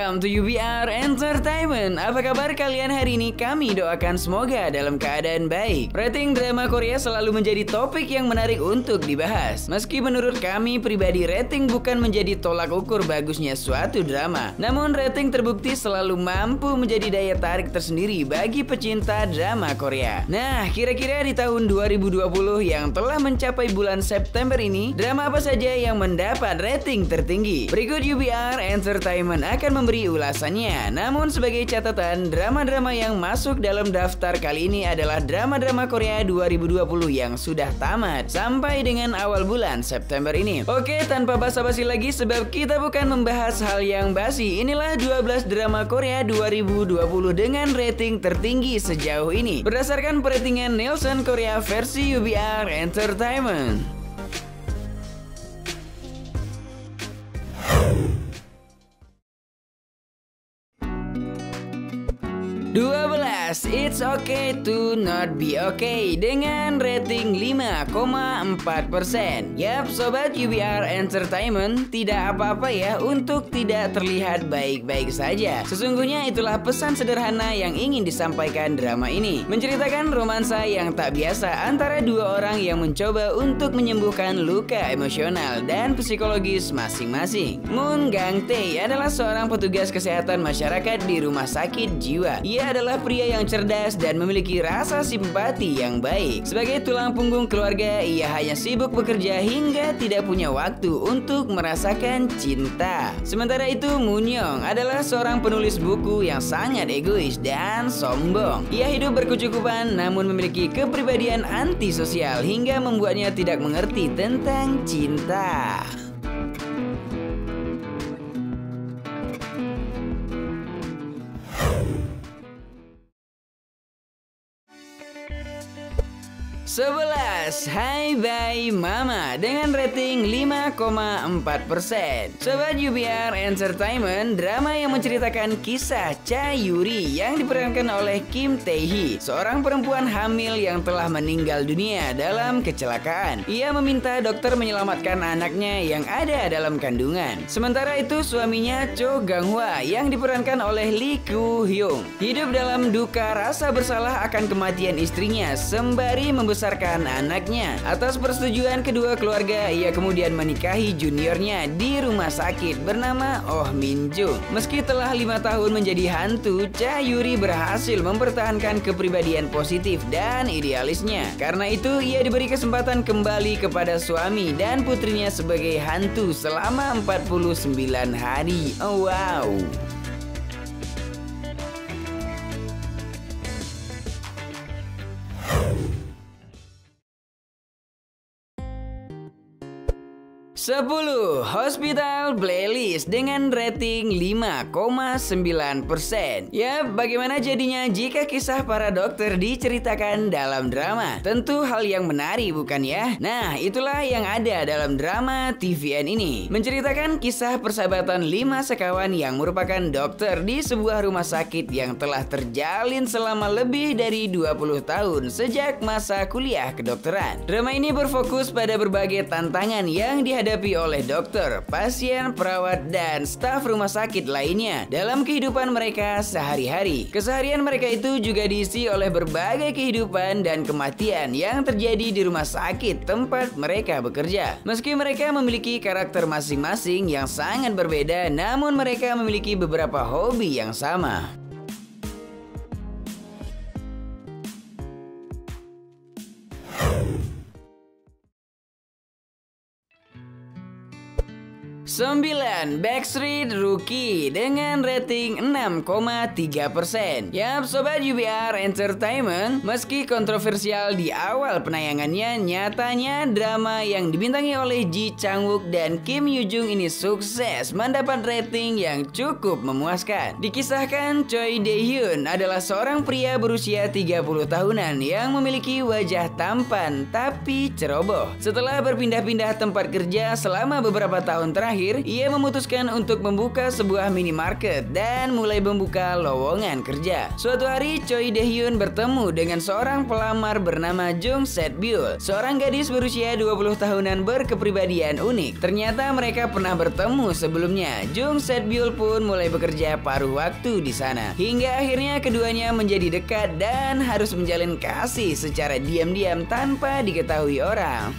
Welcome to UBR Entertainment. Apa kabar kalian hari ini? Kami doakan semoga dalam keadaan baik. Rating drama Korea selalu menjadi topik yang menarik untuk dibahas. Meski menurut kami pribadi rating bukan menjadi tolak ukur bagusnya suatu drama, namun rating terbukti selalu mampu menjadi daya tarik tersendiri bagi pecinta drama Korea. Nah, kira-kira di tahun 2020 yang telah mencapai bulan September ini, drama apa saja yang mendapat rating tertinggi? Berikut UBR Entertainment akan memberi ulasannya. Namun sebagai catatan, drama-drama yang masuk dalam daftar kali ini adalah drama-drama Korea 2020 yang sudah tamat sampai dengan awal bulan September ini. Oke, tanpa basa-basi lagi sebab kita bukan membahas hal yang basi. Inilah 12 drama Korea 2020 dengan rating tertinggi sejauh ini berdasarkan peratingan Nielsen Korea versi UBR Entertainment. 12. It's Okay to Not Be Okay dengan rating 5,4%. Yap, sobat UBR Entertainment, tidak apa-apa ya untuk tidak terlihat baik-baik saja. Sesungguhnya itulah pesan sederhana yang ingin disampaikan drama ini. Menceritakan romansa yang tak biasa antara dua orang yang mencoba untuk menyembuhkan luka emosional dan psikologis masing-masing. Moon Gang-tae adalah seorang petugas kesehatan masyarakat di rumah sakit jiwa. Ia adalah pria yang cerdas dan memiliki rasa simpati yang baik. Sebagai tulang punggung keluarga, ia hanya sibuk bekerja hingga tidak punya waktu untuk merasakan cinta. Sementara itu, Moon Young adalah seorang penulis buku yang sangat egois dan sombong. Ia hidup berkecukupan namun memiliki kepribadian antisosial hingga membuatnya tidak mengerti tentang cinta. 11. Hai Bye Mama dengan rating 5,4%. Sobat UBR Entertainment, drama yang menceritakan kisah Cha Yuri yang diperankan oleh Kim Tae-hee, seorang perempuan hamil yang telah meninggal dunia dalam kecelakaan. Ia meminta dokter menyelamatkan anaknya yang ada dalam kandungan. Sementara itu suaminya Cho Gang-hwa yang diperankan oleh Lee Koo-hyung hidup dalam duka rasa bersalah akan kematian istrinya sembari membesarkan anaknya. Atas persetujuan kedua keluarga, ia kemudian menikahi juniornya di rumah sakit bernama Oh Min Jung. Meski telah 5 tahun menjadi hantu, Cha Yuri berhasil mempertahankan kepribadian positif dan idealisnya. Karena itu, ia diberi kesempatan kembali kepada suami dan putrinya sebagai hantu selama 49 hari. Oh, wow. 10. Hospital Playlist dengan rating 5,9%. Ya, bagaimana jadinya jika kisah para dokter diceritakan dalam drama? Tentu hal yang menarik, bukan ya? Nah, itulah yang ada dalam drama TVN ini. Menceritakan kisah persahabatan 5 sekawan yang merupakan dokter di sebuah rumah sakit yang telah terjalin selama lebih dari 20 tahun sejak masa kuliah kedokteran. Drama ini berfokus pada berbagai tantangan yang dihadapi oleh dokter, pasien, perawat, dan staf rumah sakit lainnya dalam kehidupan mereka sehari-hari. Keseharian mereka itu juga diisi oleh berbagai kehidupan dan kematian yang terjadi di rumah sakit tempat mereka bekerja. Meski mereka memiliki karakter masing-masing yang sangat berbeda, namun mereka memiliki beberapa hobi yang sama. 9. Backstreet Rookie dengan rating 6,3%. Yap, sobat UBR Entertainment, meski kontroversial di awal penayangannya, nyatanya drama yang dibintangi oleh Ji Chang-wook dan Kim Yoo Jung ini sukses mendapat rating yang cukup memuaskan. Dikisahkan Choi Dae-hyun adalah seorang pria berusia 30 tahunan yang memiliki wajah tampan tapi ceroboh. Setelah berpindah-pindah tempat kerja selama beberapa tahun terakhir, berakhir, ia memutuskan untuk membuka sebuah minimarket dan mulai membuka lowongan kerja. Suatu hari, Choi Dae-hyun bertemu dengan seorang pelamar bernama Jung Set-byul, seorang gadis berusia 20 tahunan berkepribadian unik. Ternyata mereka pernah bertemu sebelumnya. Jung Set-byul pun mulai bekerja paruh waktu di sana. Hingga akhirnya keduanya menjadi dekat dan harus menjalin kasih secara diam-diam tanpa diketahui orang.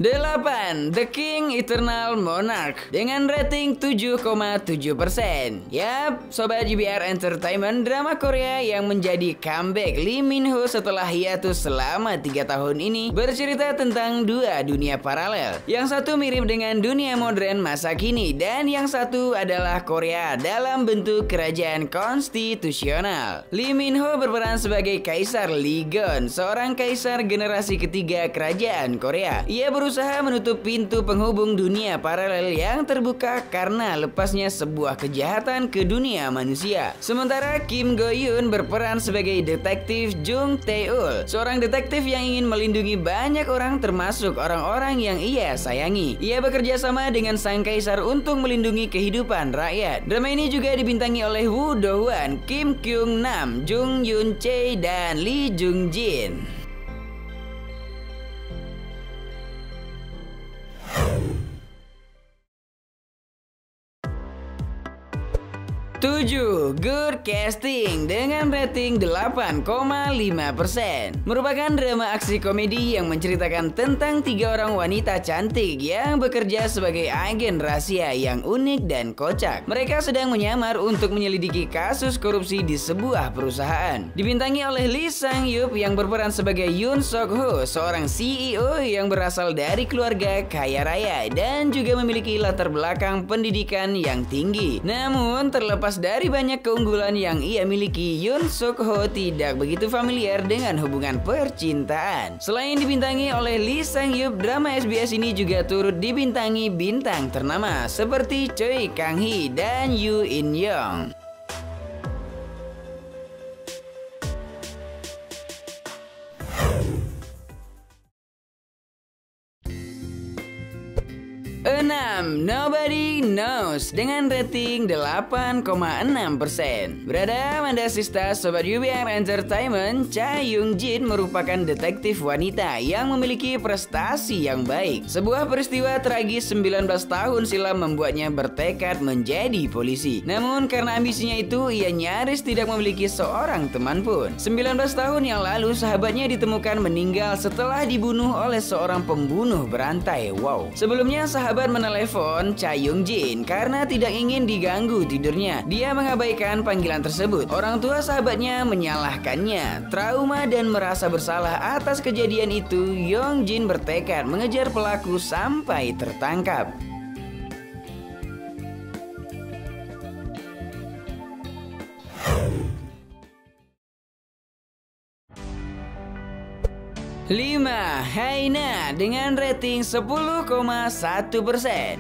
8. The King Eternal Monarch dengan rating 7,7%. Yap, Sobat JBR Entertainment, drama Korea yang menjadi comeback Lee Min Ho setelah hiatus selama 3 tahun ini bercerita tentang dua dunia paralel. Yang satu mirip dengan dunia modern masa kini dan yang satu adalah Korea dalam bentuk kerajaan konstitusional. Lee Min Ho berperan sebagai Kaisar Lee Gon, seorang kaisar generasi ketiga kerajaan Korea. Ia berusaha menutup pintu penghubung dunia paralel yang terbuka karena lepasnya sebuah kejahatan ke dunia manusia. Sementara Kim Go Yoon berperan sebagai detektif Jung Tae-ul, seorang detektif yang ingin melindungi banyak orang termasuk orang-orang yang ia sayangi. Ia bekerja sama dengan sang kaisar untuk melindungi kehidupan rakyat. Drama ini juga dibintangi oleh Woo Do-hwan, Kim Kyung Nam, Jung Yoon Chae, dan Lee Jung Jin. 7. Good Casting dengan rating 8,5%. Merupakan drama aksi komedi yang menceritakan tentang 3 orang wanita cantik yang bekerja sebagai agen rahasia yang unik dan kocak. Mereka sedang menyamar untuk menyelidiki kasus korupsi di sebuah perusahaan. Dibintangi oleh Lee Sang-yup yang berperan sebagai Yoon Sok-ho, seorang CEO yang berasal dari keluarga kaya raya dan juga memiliki latar belakang pendidikan yang tinggi. Namun terlepas dari banyak keunggulan yang ia miliki, Yoon Sok-ho tidak begitu familiar dengan hubungan percintaan. Selain dibintangi oleh Lee Sang-yup, drama SBS ini juga turut dibintangi bintang ternama seperti Choi Kang-hee dan Yoo In-young. 6. Nobody Knows dengan rating 8,6%. Berada Manda Sista Sobat JBR Entertainment, Cha Young Jin merupakan detektif wanita yang memiliki prestasi yang baik. Sebuah peristiwa tragis 19 tahun silam membuatnya bertekad menjadi polisi. Namun karena ambisinya itu, ia nyaris tidak memiliki seorang teman pun. 19 tahun yang lalu, sahabatnya ditemukan meninggal setelah dibunuh oleh seorang pembunuh berantai. Wow. Sebelumnya sahabat menelepon Cha Young Jin karena tidak ingin diganggu tidurnya. Dia mengabaikan panggilan tersebut. Orang tua sahabatnya menyalahkannya. Trauma dan merasa bersalah atas kejadian itu, Young Jin bertekad mengejar pelaku sampai tertangkap. 5. Haina dengan rating 10,1%.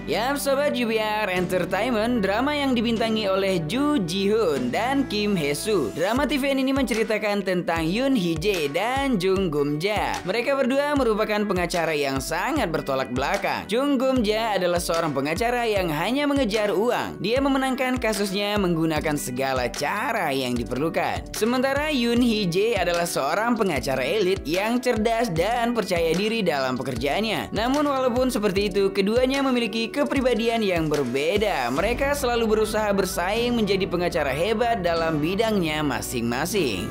Yap Sobat JBR Entertainment, drama yang dibintangi oleh Ju Ji-hoon dan Kim Hae-soo. Drama TVN ini menceritakan tentang Yoon Hee-jae dan Jung Gum-ja. Mereka berdua merupakan pengacara yang sangat bertolak belakang. Jung Gum-ja adalah seorang pengacara yang hanya mengejar uang. Dia memenangkan kasusnya menggunakan segala cara yang diperlukan. Sementara Yoon Hee-jae adalah seorang pengacara elit yang cerdas dan percaya diri dalam pekerjaannya. Namun walaupun seperti itu, keduanya memiliki kepribadian yang berbeda. Mereka selalu berusaha bersaing menjadi pengacara hebat dalam bidangnya masing-masing.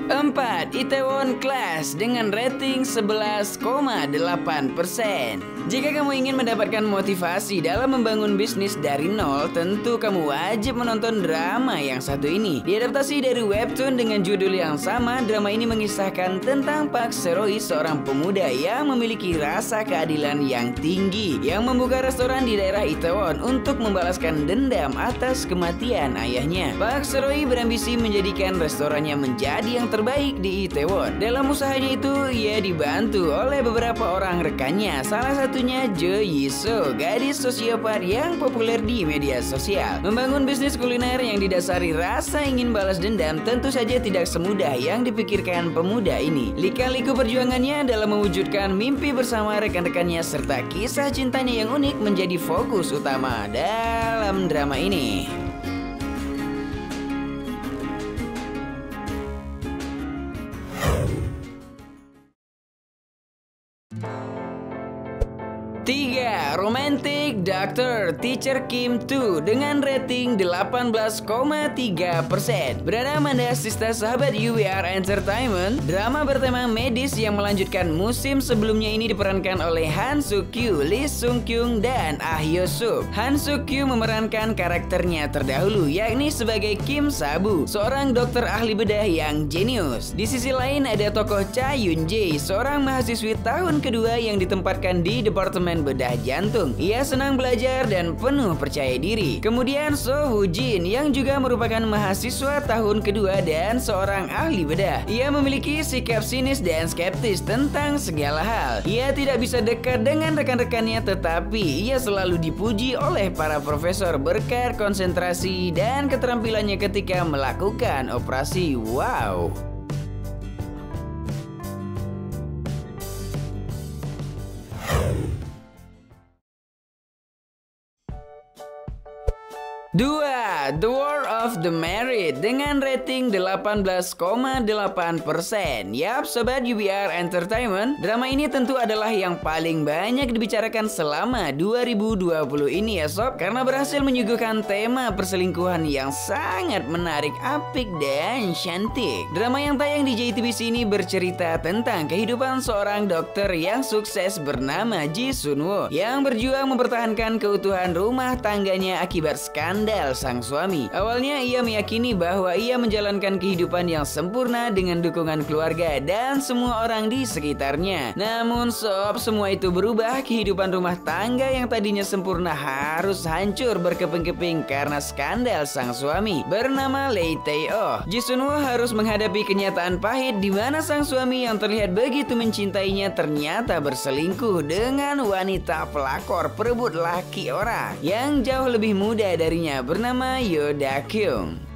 4. Itaewon Class dengan rating 11,8%. Jika kamu ingin mendapatkan motivasi dalam membangun bisnis dari nol, tentu kamu wajib menonton drama yang satu ini. Diadaptasi dari webtoon dengan judul yang sama, drama ini mengisahkan tentang Park Se-roy, seorang pemuda yang memiliki rasa keadilan yang tinggi, yang membuka restoran di daerah Itaewon untuk membalaskan dendam atas kematian ayahnya. Park Se-roy berambisi menjadikan restorannya menjadi yang terbaik di Itaewon. Dalam usahanya itu, ia dibantu oleh beberapa orang rekannya, salah satunya Jo Yi-soo, gadis sosiopat yang populer di media sosial. Membangun bisnis kuliner yang didasari rasa ingin balas dendam tentu saja tidak semudah yang dipikirkan pemuda ini. Lika-liku perjuangannya dalam mewujudkan mimpi bersama rekan-rekannya serta kisah cintanya yang unik menjadi fokus utama dalam drama ini. 3. Romantic Doctor Teacher Kim 2 dengan rating 18,3%. Berada Amanda Sista sahabat UBR Entertainment, drama bertema medis yang melanjutkan musim sebelumnya ini diperankan oleh Han Suk Kyu, Lee Sung Kyung, dan Ah Hyo Suk. Han Suk Kyu memerankan karakternya terdahulu, yakni sebagai Kim Sabu, seorang dokter ahli bedah yang jenius. Di sisi lain ada tokoh Cha Yun Jae, seorang mahasiswi tahun kedua yang ditempatkan di Departemen Bedah Jantung. Ia senang belajar dan penuh percaya diri. Kemudian So Woo Jin yang juga merupakan mahasiswa tahun kedua dan seorang ahli bedah. Ia memiliki sikap sinis dan skeptis tentang segala hal. Ia tidak bisa dekat dengan rekan-rekannya, tetapi ia selalu dipuji oleh para profesor berkat konsentrasi dan keterampilannya ketika melakukan operasi. Wow. 2. The War of the Married dengan rating 18,8%. Yap, sobat UBR Entertainment, drama ini tentu adalah yang paling banyak dibicarakan selama 2020 ini ya sob, karena berhasil menyuguhkan tema perselingkuhan yang sangat menarik, apik, dan cantik. Drama yang tayang di JTBC ini bercerita tentang kehidupan seorang dokter yang sukses bernama Ji Sun Woo yang berjuang mempertahankan keutuhan rumah tangganya akibat skandal sang suami. Awalnya ia meyakini bahwa ia menjalankan kehidupan yang sempurna dengan dukungan keluarga dan semua orang di sekitarnya. Namun sob, semua itu berubah. Kehidupan rumah tangga yang tadinya sempurna harus hancur berkeping-keping karena skandal sang suami bernama Lee Tae-oh. Ji Sun Woo harus menghadapi kenyataan pahit di mana sang suami yang terlihat begitu mencintainya ternyata berselingkuh dengan wanita pelakor perebut laki orang yang jauh lebih muda darinya bernama Yoo Da Kyung.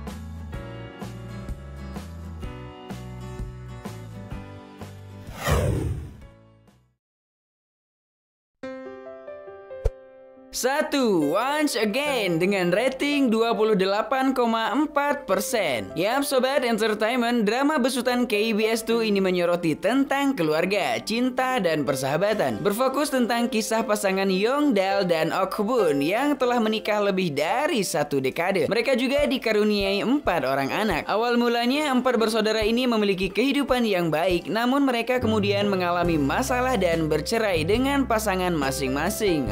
1. Once Again dengan rating 28,4%. Yap sobat entertainment, drama besutan KBS 2 ini menyoroti tentang keluarga, cinta, dan persahabatan. Berfokus tentang kisah pasangan Yong Dal dan Ok Bun yang telah menikah lebih dari 1 dekade. Mereka juga dikaruniai 4 orang anak. Awal mulanya 4 bersaudara ini memiliki kehidupan yang baik, namun mereka kemudian mengalami masalah dan bercerai dengan pasangan masing-masing.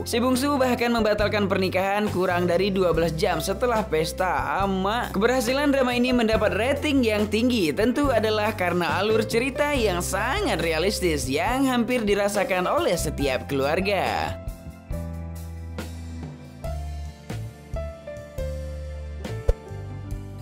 Si bungsu bahkan membatalkan pernikahan kurang dari 12 jam setelah pesta. Keberhasilan drama ini mendapat rating yang tinggi tentu adalah karena alur cerita yang sangat realistis yang hampir dirasakan oleh setiap keluarga.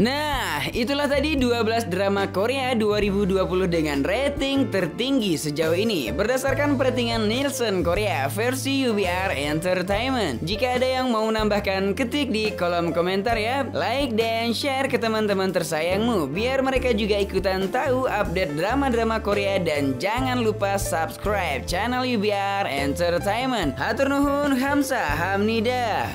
Nah, itulah tadi 12 drama Korea 2020 dengan rating tertinggi sejauh ini berdasarkan peratingan Nielsen Korea versi UBR Entertainment. Jika ada yang mau menambahkan, ketik di kolom komentar ya. Like dan share ke teman-teman tersayangmu biar mereka juga ikutan tahu update drama-drama Korea, dan jangan lupa subscribe channel UBR Entertainment. Hatur nuhun, Hamsa Hamnida.